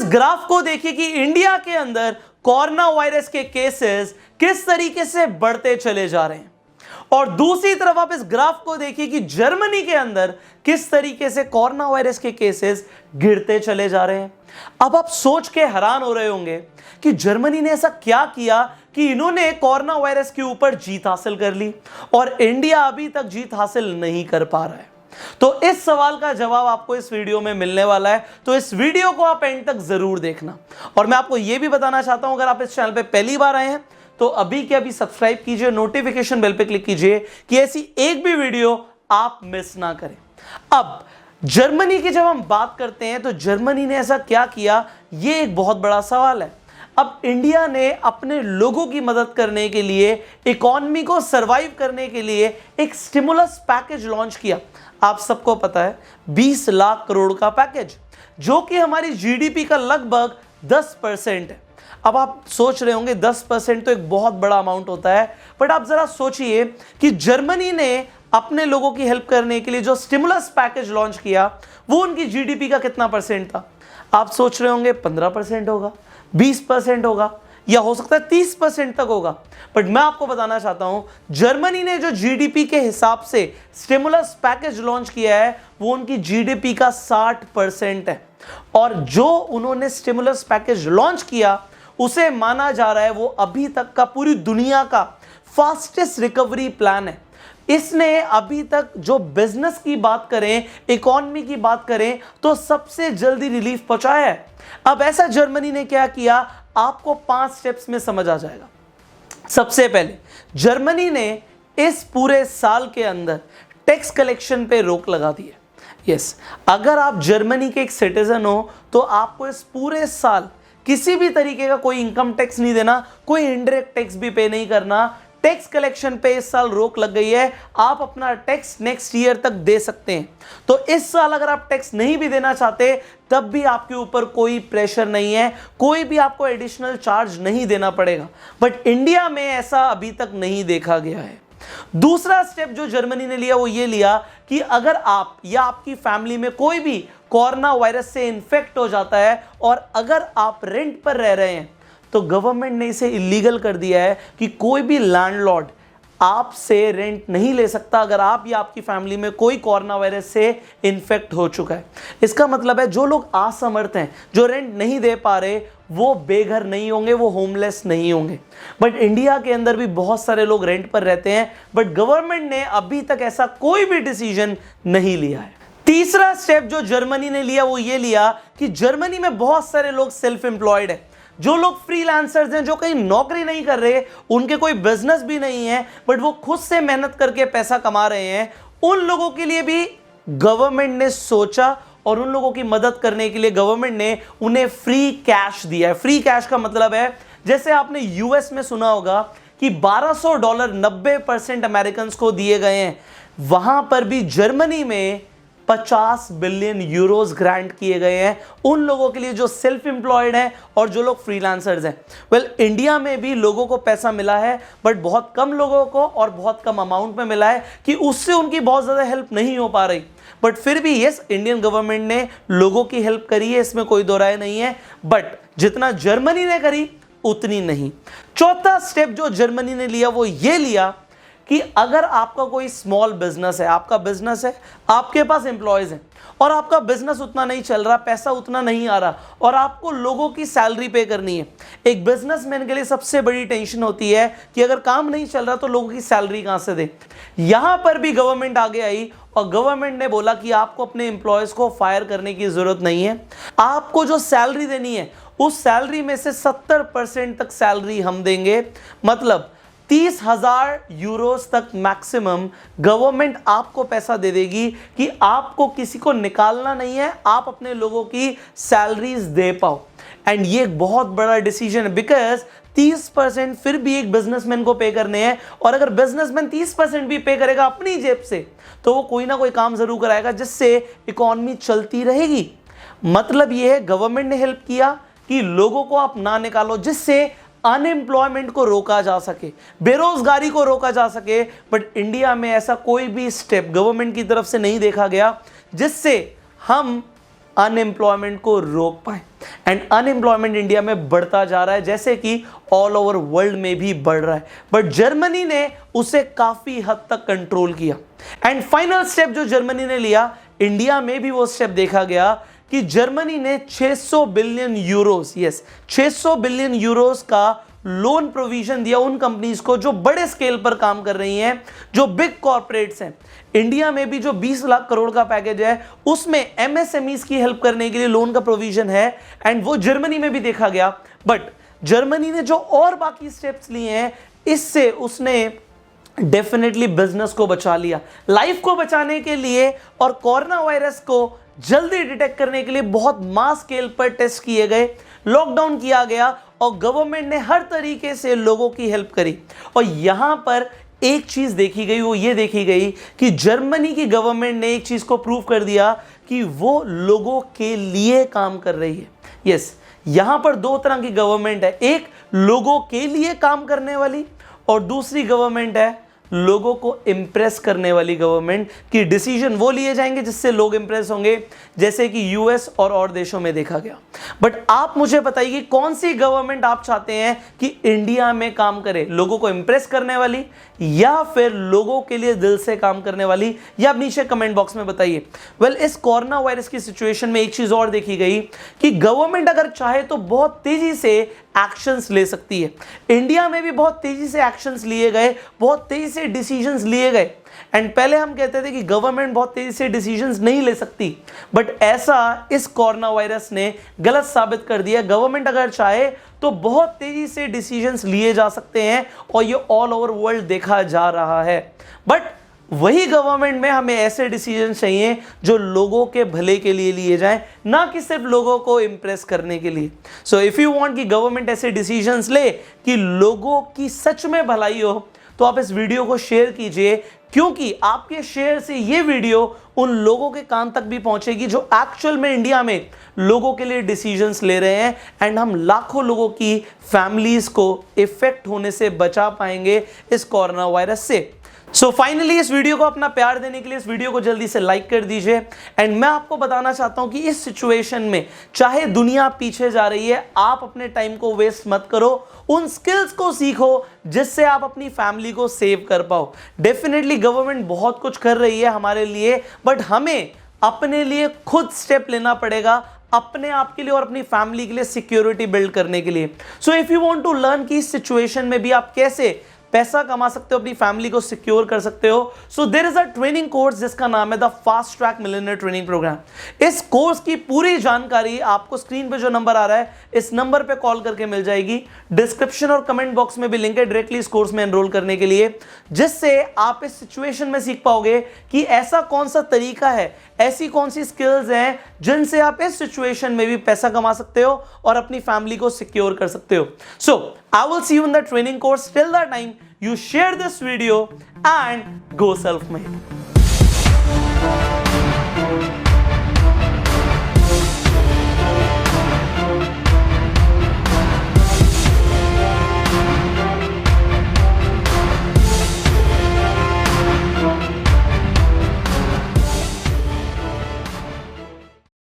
Graph को देखिए कि इंडिया के अंदर कोरोना वायरस के केसेस किस तरीके से बढ़ते चले जा रहे हैं, और दूसरी तरफ आप इस ग्राफ को देखिए कि जर्मनी के अंदर किस तरीके से कोरोना वायरस के केसेस गिरते चले जा रहे हैं। अब आप सोच के हैरान हो रहे होंगे कि जर्मनी ने ऐसा क्या किया कि इन्होंने कोरोना वायरस के ऊपर जीत हासिल कर ली और इंडिया अभी तक जीत हासिल नहीं कर पा रहा है। तो इस सवाल का जवाब आपको इस वीडियो में मिलने वाला है, तो इस वीडियो को आप एंड तक जरूर देखना। और मैं आपको यह भी बताना चाहता हूं, अगर आप इस चैनल पे पहली बार आए हैं तो अभी के अभी सब्सक्राइब कीजिए, नोटिफिकेशन बेल पे क्लिक कीजिए कि ऐसी एक भी वीडियो आप मिस ना करें। अब जर्मनी की जब हम बात करते हैं तो जर्मनी ने ऐसा क्या किया, यह एक बहुत बड़ा सवाल है। अब इंडिया ने अपने लोगों की मदद करने के लिए, इकोनॉमी को सरवाइव करने के लिए एक स्टिमुलस पैकेज लॉन्च किया। आप सबको पता है 20 लाख करोड़ का पैकेज, जो कि हमारी जीडीपी का लगभग 10% है। अब आप सोच रहे होंगे 10% तो एक बहुत बड़ा अमाउंट होता है, बट आप जरा सोचिए कि जर्मनी ने अपने लोगों की हेल्प करने के लिए जो स्टिमुलस पैकेज लॉन्च किया वो उनकी जीडीपी का कितना परसेंट था। आप सोच रहे होंगे 15% होगा, 20% होगा, या हो सकता है 30% तक होगा। बट मैं आपको बताना चाहता हूं, जर्मनी ने जो जीडीपी के हिसाब से स्टिमुलस पैकेज लॉन्च किया है वो उनकी जीडीपी का 60% है, और जो उन्होंने स्टिमुलस पैकेज लॉन्च किया उसे माना जा रहा है वो अभी तक का पूरी दुनिया का फास्टेस्ट रिकवरी प्लान है। इसने अभी तक जो बिजनेस की बात करें, इकोनॉमी की बात करें, तो सबसे जल्दी रिलीफ पहुंचाया है। अब ऐसा जर्मनी ने क्या किया, आपको 5 स्टेप्स में समझ आ जाएगा। सबसे पहले जर्मनी ने इस पूरे साल के अंदर टैक्स कलेक्शन पे रोक लगा दी है। यस, अगर आप जर्मनी के एक सिटीजन हो तो आपको इस पूरे साल किसी भी तरीके का कोई इनकम टैक्स नहीं देना, कोई इनडायरेक्ट टैक्स भी पे नहीं करना। टैक्स कलेक्शन पे इस साल रोक लग गई है, आप अपना टैक्स नेक्स्ट ईयर तक दे सकते हैं। तो इस साल अगर आप टैक्स नहीं भी देना चाहते तब भी आपके ऊपर कोई प्रेशर नहीं है, कोई भी आपको एडिशनल चार्ज नहीं देना पड़ेगा। बट इंडिया में ऐसा अभी तक नहीं देखा गया है। दूसरा स्टेप जो जर्मनी ने लिया वो ये लिया कि अगर आप या आपकी फैमिली में कोई भी कोरोना वायरस से इन्फेक्ट हो जाता है और अगर आप रेंट पर रह रहे हैं तो गवर्नमेंट ने इसे इलीगल कर दिया है कि कोई भी लैंडलॉर्ड आपसे रेंट नहीं ले सकता अगर आप या आपकी फैमिली में कोई कोरोना वायरस से इन्फेक्ट हो चुका है। इसका मतलब है जो लोग असमर्थ हैं, जो रेंट नहीं दे पा रहे, वो बेघर नहीं होंगे, वो होमलेस नहीं होंगे। बट इंडिया के अंदर भी बहुत सारे लोग रेंट पर रहते हैं, बट गवर्नमेंट ने अभी तक ऐसा कोई भी डिसीजन नहीं लिया है। तीसरा स्टेप जो जर्मनी ने लिया वो ये लिया कि जर्मनी में बहुत सारे लोग सेल्फ एम्प्लॉयड है, जो लोग फ्रीलांसर्स हैं, जो कहीं नौकरी नहीं कर रहे, उनके कोई बिजनेस भी नहीं है, बट वो खुद से मेहनत करके पैसा कमा रहे हैं, उन लोगों के लिए भी गवर्नमेंट ने सोचा और उन लोगों की मदद करने के लिए गवर्नमेंट ने उन्हें फ्री कैश दिया है। फ्री कैश का मतलब है, जैसे आपने यूएस में सुना होगा कि $1200 90% अमेरिकन को दिए गए हैं, वहां पर भी जर्मनी में 50 बिलियन यूरोस ग्रांट किए गए हैं उन लोगों के लिए जो सेल्फ एम्प्लॉयड हैं और जो लोग फ्रीलांसर्स हैं। वेल, इंडिया में भी लोगों को पैसा मिला है, बट बहुत कम लोगों को और बहुत कम अमाउंट में मिला है कि उससे उनकी बहुत ज़्यादा हेल्प नहीं हो पा रही। बट फिर भी यस, इंडियन गवर्नमेंट ने लोगों की हेल्प करी है, इसमें कोई दो राय नहीं है, बट जितना जर्मनी ने करी उतनी नहीं। चौथा स्टेप जो जर्मनी ने लिया वो ये लिया कि अगर आपका कोई स्मॉल बिजनेस है, आपका बिजनेस है, आपके पास एम्प्लॉयज हैं और आपका बिजनेस उतना नहीं चल रहा, पैसा उतना नहीं आ रहा और आपको लोगों की सैलरी पे करनी है। एक बिजनेसमैन के लिए सबसे बड़ी टेंशन होती है कि अगर काम नहीं चल रहा तो लोगों की सैलरी कहां से दे। यहां पर भी गवर्नमेंट आगे आई और गवर्नमेंट ने बोला कि आपको अपने एम्प्लॉयज को फायर करने की जरूरत नहीं है, आपको जो सैलरी देनी है उस सैलरी में से 70% तक सैलरी हम देंगे। मतलब 30,000 यूरोस तक मैक्सिमम गवर्नमेंट आपको पैसा दे देगी कि आपको किसी को निकालना नहीं है, आप अपने लोगों की सैलरीज दे पाओ। एंड ये एक बहुत बड़ा डिसीजन है, बिकॉज 30% फिर भी एक बिजनेसमैन को पे करने हैं, और अगर बिजनेसमैन 30% भी पे करेगा अपनी जेब से तो वो कोई ना कोई काम जरूर कराएगा जिससे इकोनॉमी चलती रहेगी। मतलब ये है, गवर्नमेंट ने हेल्प किया कि लोगों को आप ना निकालो, जिससे अनएम्प्लॉयमेंट को रोका जा सके, बेरोजगारी को रोका जा सके। बट इंडिया में ऐसा कोई भी स्टेप गवर्नमेंट की तरफ से नहीं देखा गया जिससे हम अनएम्प्लॉयमेंट को रोक पाए। एंड अनएम्प्लॉयमेंट इंडिया में बढ़ता जा रहा है, जैसे कि ऑल ओवर वर्ल्ड में भी बढ़ रहा है, बट जर्मनी ने उसे काफी हद तक कंट्रोल किया। एंड फाइनल स्टेप जो जर्मनी ने लिया, इंडिया में भी वो स्टेप देखा गया कि जर्मनी ने 600 billion Euros, yes 600 billion Euros का लोन प्रोविजन दिया उन कंपनीज को जो बड़े स्केल पर काम कर रही हैं, जो बिग कॉर्पोरेट्स हैं। इंडिया में भी जो 20 लाख करोड़ का पैकेज है, उसमें एमएसएमईज की हेल्प करने के लिए लोन का प्रोविजन है, एंड वो जर्मनी में भी देखा गया। बट जर्मनी ने जो और बाकी स्टेप्स लिए हैं, इससे उसने डेफिनेटली बिजनेस को बचा लिया, लाइफ को बचाने के लिए और कोरोना वायरस को जल्दी डिटेक्ट करने के लिए बहुत मास स्केल पर टेस्ट किए गए, लॉकडाउन किया गया और गवर्नमेंट ने हर तरीके से लोगों की हेल्प करी। और यहां पर एक चीज देखी गई, वो ये देखी गई कि जर्मनी की गवर्नमेंट ने एक चीज को प्रूव कर दिया कि वो लोगों के लिए काम कर रही है। यस, यहां पर दो तरह की गवर्नमेंट है, एक लोगों के लिए काम करने वाली और दूसरी गवर्नमेंट है लोगों को इंप्रेस करने वाली गवर्नमेंट, की डिसीजन वो लिए जाएंगे जिससे लोग इंप्रेस होंगे, जैसे कि यूएस और देशों में देखा गया। बट आप मुझे बताइए कौन सी गवर्नमेंट आप चाहते हैं कि इंडिया में काम करे, लोगों को इंप्रेस करने वाली या फिर लोगों के लिए दिल से काम करने वाली, या आप नीचे कमेंट बॉक्स में बताइए। वेल, इस कोरोना वायरस की सिचुएशन में एक चीज और देखी गई कि गवर्नमेंट अगर चाहे तो बहुत तेजी से एक्शंस ले सकती है। इंडिया में भी बहुत तेजी से एक्शंस लिए गए, बहुत तेजी से डिसीजंस लिए गए। एंड पहले हम कहते थे कि गवर्नमेंट बहुत तेजी से डिसीजंस नहीं ले सकती, बट ऐसा इस कोरोना वायरस ने गलत साबित कर दिया। गवर्नमेंट अगर चाहे तो बहुत तेजी से डिसीजंस लिए जा सकते हैं और ये ऑल ओवर वर्ल्ड देखा जा रहा है। बट वही गवर्नमेंट में हमें ऐसे डिसीजन चाहिए जो लोगों के भले के लिए लिए जाएं, ना कि सिर्फ लोगों को इंप्रेस करने के लिए। सो इफ यू वांट कि गवर्नमेंट ऐसे डिसीजंस ले कि लोगों की सच में भलाई हो, तो आप इस वीडियो को शेयर कीजिए, क्योंकि आपके शेयर से ये वीडियो उन लोगों के कान तक भी पहुंचेगी जो एक्चुअल में इंडिया में लोगों के लिए डिसीजंस ले रहे हैं, एंड हम लाखों लोगों की फैमिलीज को इफेक्ट होने से बचा पाएंगे इस कोरोना वायरस से। सो फाइनली इस वीडियो को अपना प्यार देने के लिए इस वीडियो को जल्दी से लाइक कर दीजिए। एंड मैं आपको बताना चाहता हूं कि इस सिचुएशन में चाहे दुनिया पीछे जा रही है, आप अपने टाइम को वेस्ट मत करो, उन स्किल्स को सीखो जिससे आप अपनी फैमिली को सेव कर पाओ। डेफिनेटली गवर्नमेंट बहुत कुछ कर रही है हमारे लिए, बट हमें अपने लिए खुद स्टेप लेना पड़ेगा, अपने आप के लिए और अपनी फैमिली के लिए सिक्योरिटी बिल्ड करने के लिए। So if you want to learn कि इस सिचुएशन में भी आप कैसे पैसा कमा सकते हो, अपनी फैमिली को सिक्योर कर सकते हो, so there is a training course जिसका नाम है the fast track millionaire training programme. इस कोर्स की पूरी जानकारी आपको स्क्रीन पे जो नंबर आ रहा है, इस नंबर पे कॉल करके मिल जाएगी। डिस्क्रिप्शन और कमेंट बॉक्स में भी लिंक है डायरेक्टली इस कोर्स में एनरोल करने के लिए, जिससे आप इस सिचुएशन में सीख पाओगे कि ऐसा कौन सा तरीका है, ऐसी कौन सी स्किल्स हैं जिनसे आप इस सिचुएशन में भी पैसा कमा सकते हो और अपनी फैमिली को सिक्योर कर सकते हो। So I will see you in the training course. Till the time you share this video and go self-made.